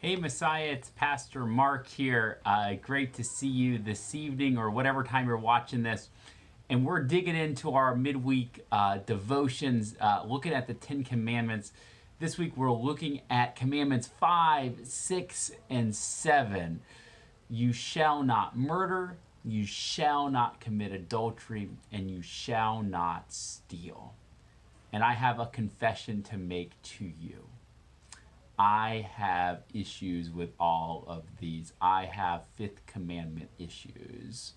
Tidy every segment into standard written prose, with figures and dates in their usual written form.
Hey Messiah, it's Pastor Mark here. Great to see you this evening or whatever time you're watching this. And we're digging into our midweek devotions, looking at the 10 Commandments. This week we're looking at Commandments 5, 6, and 7. You shall not murder, you shall not commit adultery, and you shall not steal. And I have a confession to make to you. I have issues with all of these. I have Fifth Commandment issues.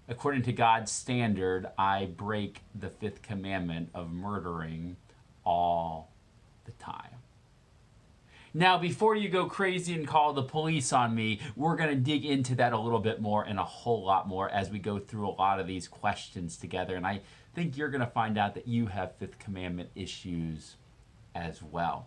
According to God's standard, I break the Fifth Commandment of murdering all the time. Now, before you go crazy and call the police on me, we're going to dig into that a little bit more and a whole lot more as we go through a lot of these questions together. And I think you're going to find out that you have Fifth Commandment issues as well.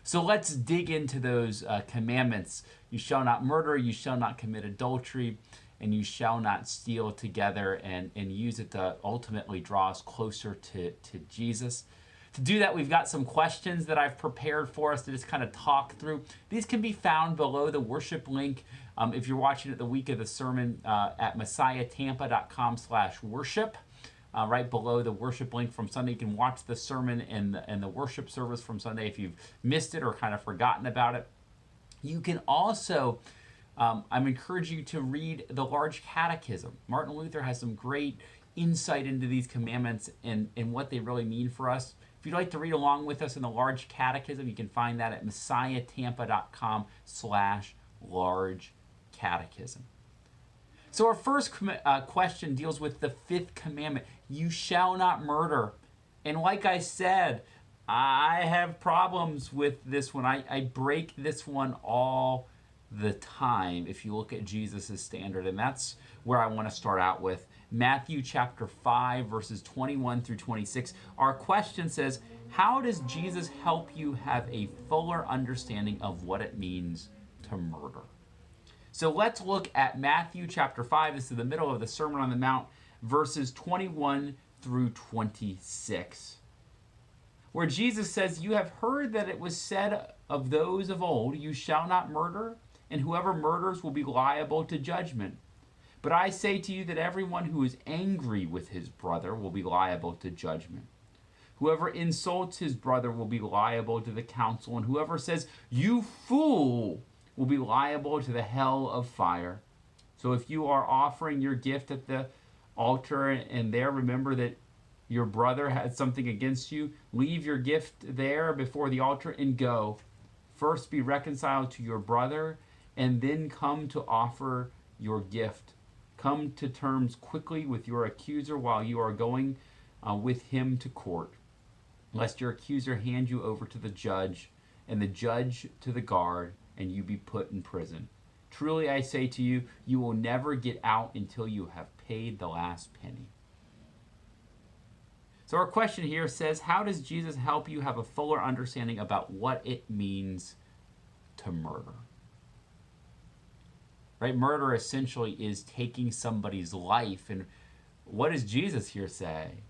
So let's dig into those commandments. You shall not murder, you shall not commit adultery, and you shall not steal together and use it to ultimately draw us closer to Jesus. To do that, we've got some questions that I've prepared for us to just kind of talk through. These can be found below the worship link. If you're watching it the week of the sermon at messiahtampa.com/worship. Right below the worship link from Sunday. You can watch the sermon and the worship service from Sunday if you've missed it or kind of forgotten about it. You can also, I'm encouraging you to read the Large Catechism. Martin Luther has some great insight into these commandments and what they really mean for us. If you'd like to read along with us in the Large Catechism, you can find that at messiahtampa.com/large catechism. So our first question deals with the Fifth Commandment. You shall not murder. And like I said, I have problems with this one. I break this one all the time if you look at Jesus' standard. And that's where I want to start out with. Matthew chapter 5, verses 21 through 26. Our question says, how does Jesus help you have a fuller understanding of what it means to murder? So let's look at Matthew chapter 5. This is the middle of the Sermon on the Mount, verses 21 through 26, where Jesus says, you have heard that it was said of those of old, you shall not murder, and whoever murders will be liable to judgment. But I say to you that everyone who is angry with his brother will be liable to judgment. Whoever insults his brother will be liable to the council, and whoever says, you fool, will be liable to the hell of fire. So if you are offering your gift at the altar and there remember that your brother had something against you, leave your gift there before the altar and go. First be reconciled to your brother and then come to offer your gift. Come to terms quickly with your accuser while you are going with him to court, lest your accuser hand you over to the judge and the judge to the guard, and you be put in prison. Truly I say to you, you will never get out until you have paid the last penny. So our question here says, how does Jesus help you have a fuller understanding about what it means to murder? Right? Murder essentially is taking somebody's life. And what does Jesus here say?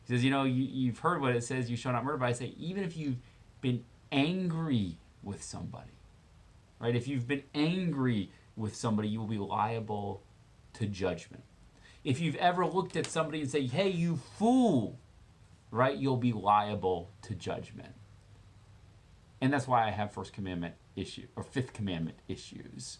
He says, you've heard what it says, you shall not murder, but I say, even if you've been angry with somebody, right? If you've been angry with somebody, you will be liable to judgment. If you've ever looked at somebody and say, hey, you fool, right? You'll be liable to judgment. And that's why I have Fifth Commandment issues.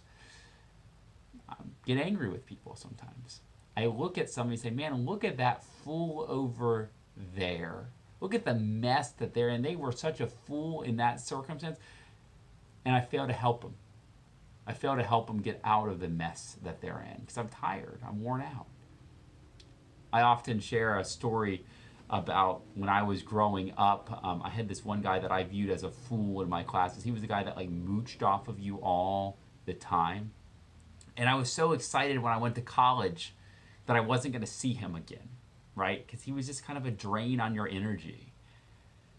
Get angry with people sometimes. I look at somebody and say, man, look at that fool over there. Look at the mess that they're in. They were such a fool in that circumstance. And I fail to help them. I fail to help them get out of the mess that they're in because I'm tired. I'm worn out. I often share a story about when I was growing up. I had this one guy that I viewed as a fool in my classes. He was the guy that mooched off of you all the time. And I was so excited when I went to college that I wasn't going to see him again, right? Because he was just kind of a drain on your energy.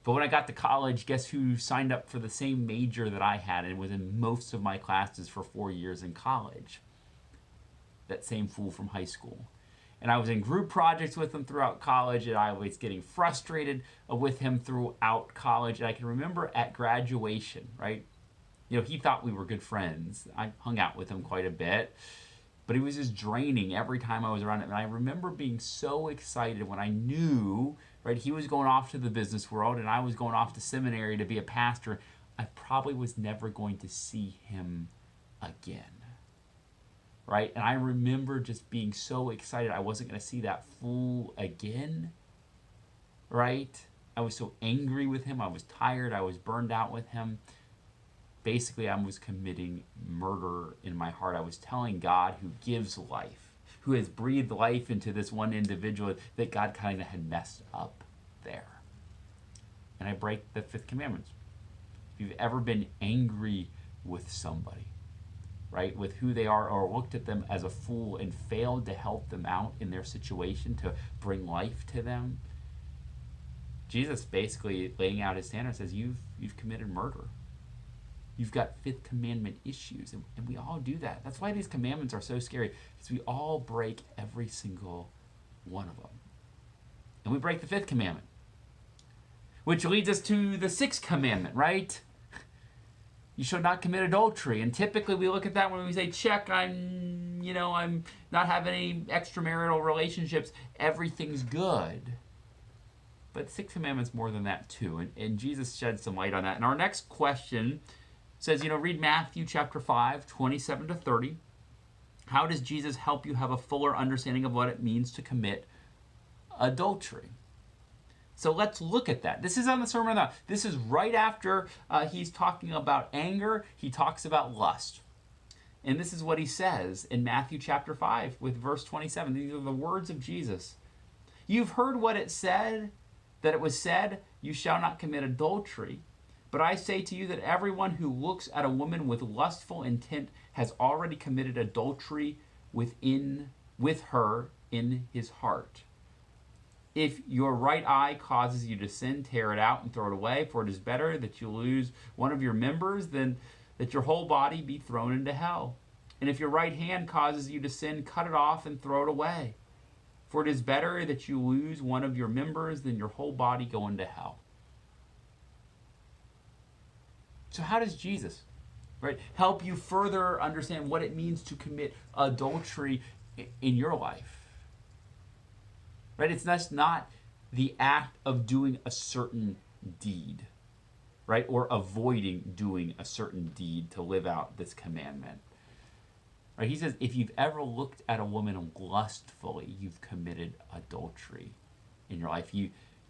But when I got to college, guess who signed up for the same major that I had and was in most of my classes for 4 years in college? That same fool from high school. And I was in group projects with him throughout college, and I was getting frustrated with him throughout college. And I can remember at graduation, right? He thought we were good friends. I hung out with him quite a bit, but he was just draining every time I was around him. And I remember being so excited when I knew, right, he was going off to the business world and I was going off to seminary to be a pastor. I probably was never going to see him again. Right? And I remember just being so excited I wasn't going to see that fool again. Right? I was so angry with him. I was tired. I was burned out with him. Basically, I was committing murder in my heart. I was telling God, who gives life, who has breathed life into this one individual, that God kind of had messed up there. And I break the fifth commandment. If you've ever been angry with somebody, right, with who they are, or looked at them as a fool and failed to help them out in their situation to bring life to them, Jesus basically laying out his standard says, you've committed murder. You've got fifth commandment issues, and we all do that. That's why these commandments are so scary, because we all break every single one of them. And we break the fifth commandment, which leads us to the sixth commandment, right? You shall not commit adultery. And typically we look at that when we say, check, I'm not having any extramarital relationships. Everything's good. But the sixth commandment's more than that too. And Jesus sheds some light on that. And our next question says, read Matthew chapter 5, 27 to 30. How does Jesus help you have a fuller understanding of what it means to commit adultery? So let's look at that. This is on the Sermon on the Mount. This is right after he's talking about anger. He talks about lust. And this is what he says in Matthew chapter 5 with verse 27. These are the words of Jesus. You've heard what it said, that it was said, you shall not commit adultery. But I say to you that everyone who looks at a woman with lustful intent has already committed adultery with her in his heart. If your right eye causes you to sin, tear it out and throw it away, for it is better that you lose one of your members than that your whole body be thrown into hell. And if your right hand causes you to sin, cut it off and throw it away. For it is better that you lose one of your members than your whole body go into hell. So how does Jesus, right, help you further understand what it means to commit adultery in your life? Right? It's not the act of doing a certain deed, right? Or avoiding doing a certain deed to live out this commandment. Right? He says, if you've ever looked at a woman lustfully, you've committed adultery in your life.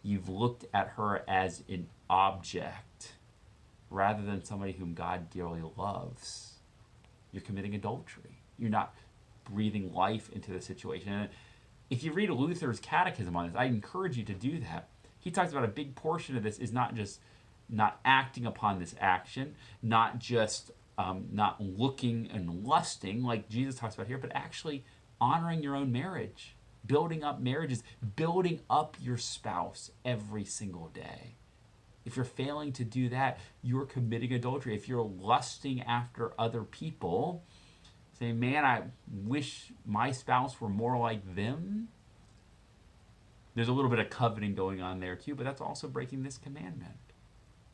You've looked at her as an object rather than somebody whom God dearly loves. You're committing adultery. You're not breathing life into the situation. And if you read Luther's catechism on this, I encourage you to do that. He talks about a big portion of this is not just not acting upon this action, not just not looking and lusting like Jesus talks about here, but actually honoring your own marriage, building up marriages, building up your spouse every single day. If you're failing to do that, you're committing adultery. If you're lusting after other people, saying, man, I wish my spouse were more like them. There's a little bit of coveting going on there too, but that's also breaking this commandment.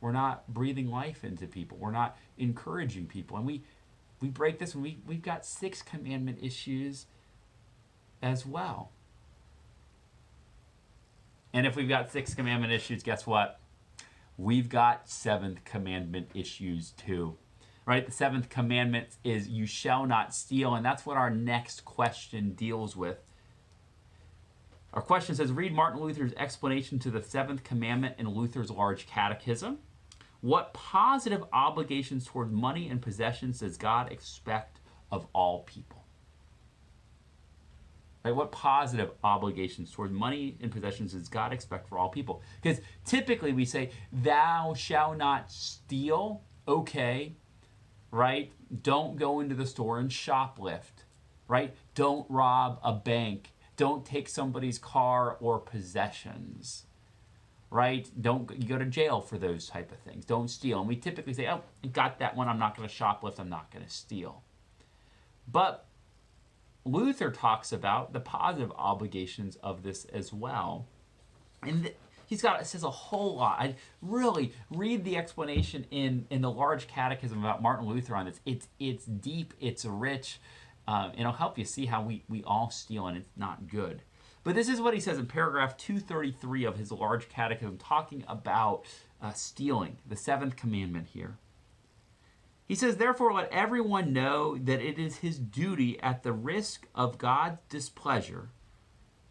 We're not breathing life into people. We're not encouraging people. And we break this, and we've got sixth commandment issues as well. And if we've got sixth commandment issues, guess what? We've got seventh commandment issues too. Right? The seventh commandment is you shall not steal, and that's what our next question deals with. Our question says, read Martin Luther's explanation to the seventh commandment in Luther's large catechism. What positive obligations toward money and possessions does God expect of all people? Right? What positive obligations toward money and possessions does God expect for all people? Because typically we say, thou shalt not steal. Okay. Right? Don't go into the store and shoplift. Right? Don't rob a bank. Don't take somebody's car or possessions. Right? You go to jail for those type of things. Don't steal. And we typically say, oh, I got that one. I'm not going to shoplift. I'm not going to steal. But Luther talks about the positive obligations of this as well. And It says a whole lot. I really read the explanation in the large catechism about Martin Luther on this. It's deep, it's rich, and it'll help you see how we all steal, and it's not good. But this is what he says in paragraph 233 of his large catechism, talking about stealing, the seventh commandment here. He says, therefore, let everyone know that it is his duty at the risk of God's displeasure,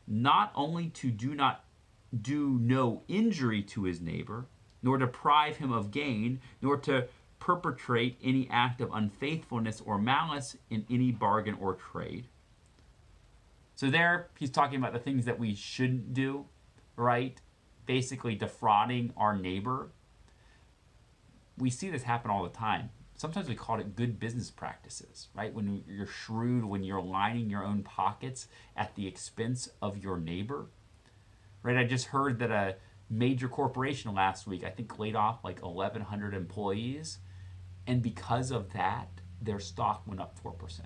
not only to do no injury to his neighbor, nor deprive him of gain, nor to perpetrate any act of unfaithfulness or malice in any bargain or trade. So there, he's talking about the things that we shouldn't do, right? Basically defrauding our neighbor. We see this happen all the time. Sometimes we call it good business practices, right? When you're shrewd, when you're lining your own pockets at the expense of your neighbor, right? I just heard that a major corporation last week, I think, laid off like 1,100 employees. And because of that, their stock went up 4%.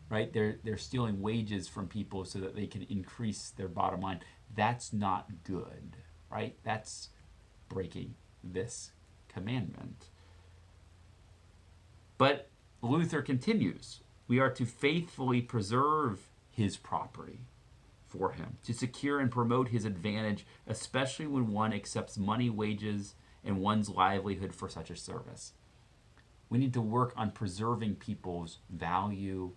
Right? They're stealing wages from people so that they can increase their bottom line. That's not good, right? That's breaking this commandment. But Luther continues, we are to faithfully preserve his property for him, to secure and promote his advantage, especially when one accepts money, wages, and one's livelihood for such a service. We need to work on preserving people's value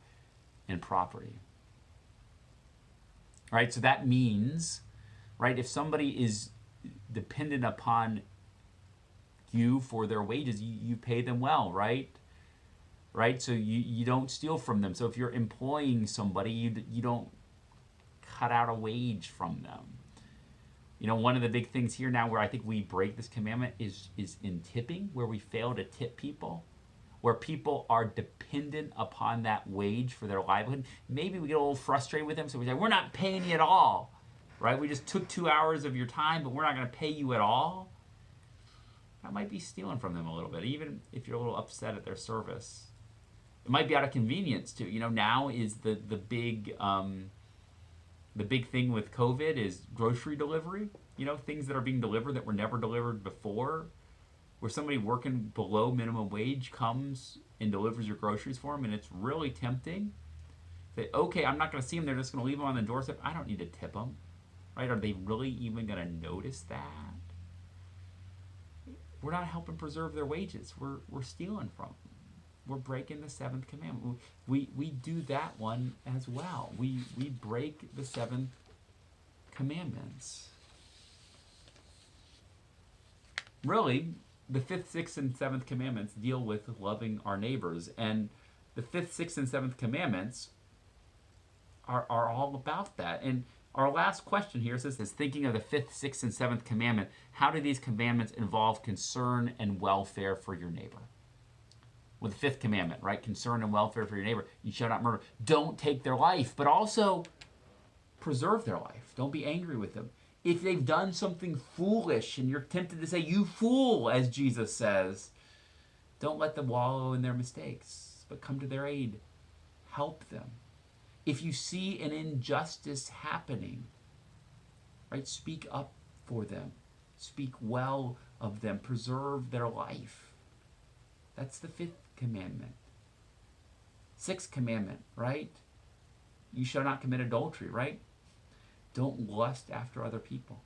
and property. Right? So that means, right, if somebody is dependent upon you for their wages, you pay them well, right? Right? So you don't steal from them. So if you're employing somebody, you don't cut out a wage from them. You know, one of the big things here now where I think we break this commandment is in tipping, where we fail to tip people, where people are dependent upon that wage for their livelihood. Maybe we get a little frustrated with them, so we say, we're not paying you at all, right? We just took 2 hours of your time, but we're not going to pay you at all. That might be stealing from them a little bit, even if you're a little upset at their service. It might be out of convenience too. You know, now is the big thing with COVID is grocery delivery. You know, things that are being delivered that were never delivered before, where somebody working below minimum wage comes and delivers your groceries for them, and it's really tempting. Say, okay, I'm not going to see them. They're just going to leave them on the doorstep. I don't need to tip them, right? Are they really even going to notice that? We're not helping preserve their wages. We're stealing from them. We're breaking the seventh commandment. We do that one as well. We break the seven commandments. Really, the fifth, sixth, and seventh commandments deal with loving our neighbors. And the fifth, sixth, and seventh commandments are all about that. And our last question here says, thinking of the fifth, sixth, and seventh commandment, how do these commandments involve concern and welfare for your neighbor? Well, the fifth commandment, right? Concern and welfare for your neighbor. You shall not murder. Don't take their life, but also preserve their life. Don't be angry with them. If they've done something foolish and you're tempted to say, you fool, as Jesus says, don't let them wallow in their mistakes, but come to their aid. Help them. If you see an injustice happening, right, speak up for them. Speak well of them. Preserve their life. That's the fifth commandment. Sixth commandment, right? You shall not commit adultery, right? Don't lust after other people.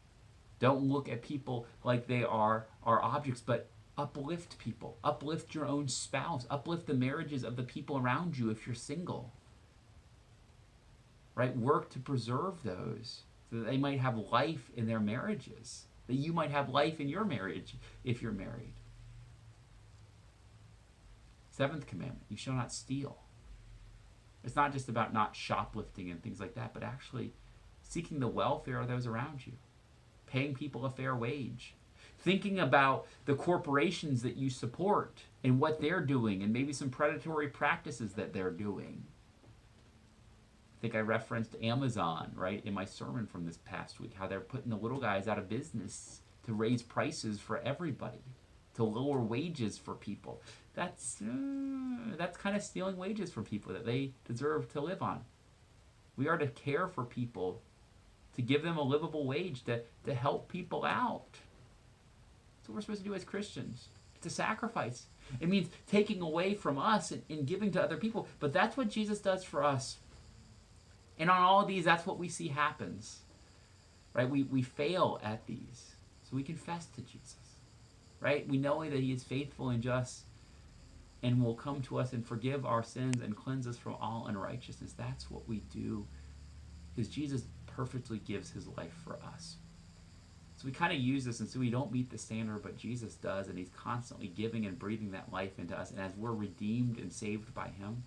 Don't look at people like they are objects, but uplift people. Uplift your own spouse. Uplift the marriages of the people around you if you're single. Right? Work to preserve those so that they might have life in their marriages. That you might have life in your marriage if you're married. Seventh commandment, you shall not steal. It's not just about not shoplifting and things like that, but actually seeking the welfare of those around you. Paying people a fair wage. Thinking about the corporations that you support and what they're doing and maybe some predatory practices that they're doing. I think I referenced Amazon, right, in my sermon from this past week, how they're putting the little guys out of business to raise prices for everybody, to lower wages for people. That's kind of stealing wages from people that they deserve to live on. We are to care for people to give them a livable wage, to help people out. That's what we're supposed to do as Christians. It's a sacrifice. It means taking away from us and giving to other people. But that's what Jesus does for us. And on all of these, that's what we see happens. Right? We fail at these. So we confess to Jesus. Right? We know that he is faithful and just and will come to us and forgive our sins and cleanse us from all unrighteousness. That's what we do. Because Jesus perfectly gives his life for us. So we kind of use this, and so we don't meet the standard, but Jesus does, and he's constantly giving and breathing that life into us. And as we're redeemed and saved by him,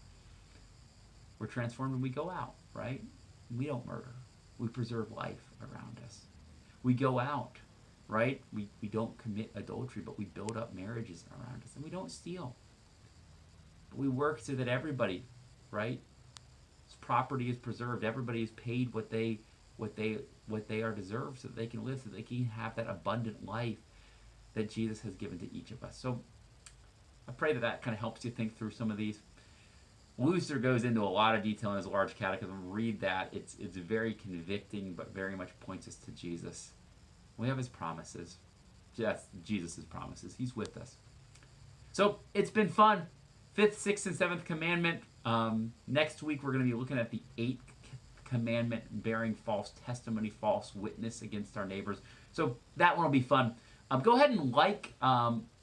we're transformed and we go out, right? We don't murder. We preserve life around us. We go out, right? We don't commit adultery, but we build up marriages around us. And we don't steal. But we work so that everybody, right? Property is preserved. Everybody is paid what they are deserved so that they can live, so they can have that abundant life that Jesus has given to each of us. So I pray that kind of helps you think through some of these. Luther goes into a lot of detail in his large catechism. Read that. It's very convicting, but very much points us to Jesus. We have his promises. Yes, Jesus' promises. He's with us. So it's been fun. 5th, 6th, and 7th commandment. Next week we're going to be looking at the 8th commandment, bearing false testimony, false witness against our neighbors. So that one will be fun. Go ahead and like,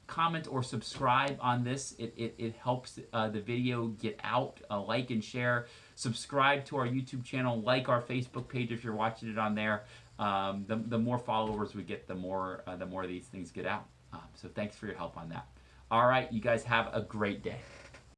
comment, or subscribe on this. It helps the video get out. Like and share. Subscribe to our YouTube channel. Like our Facebook page if you're watching it on there. The more followers we get, the more these things get out. So thanks for your help on that. All right, you guys have a great day.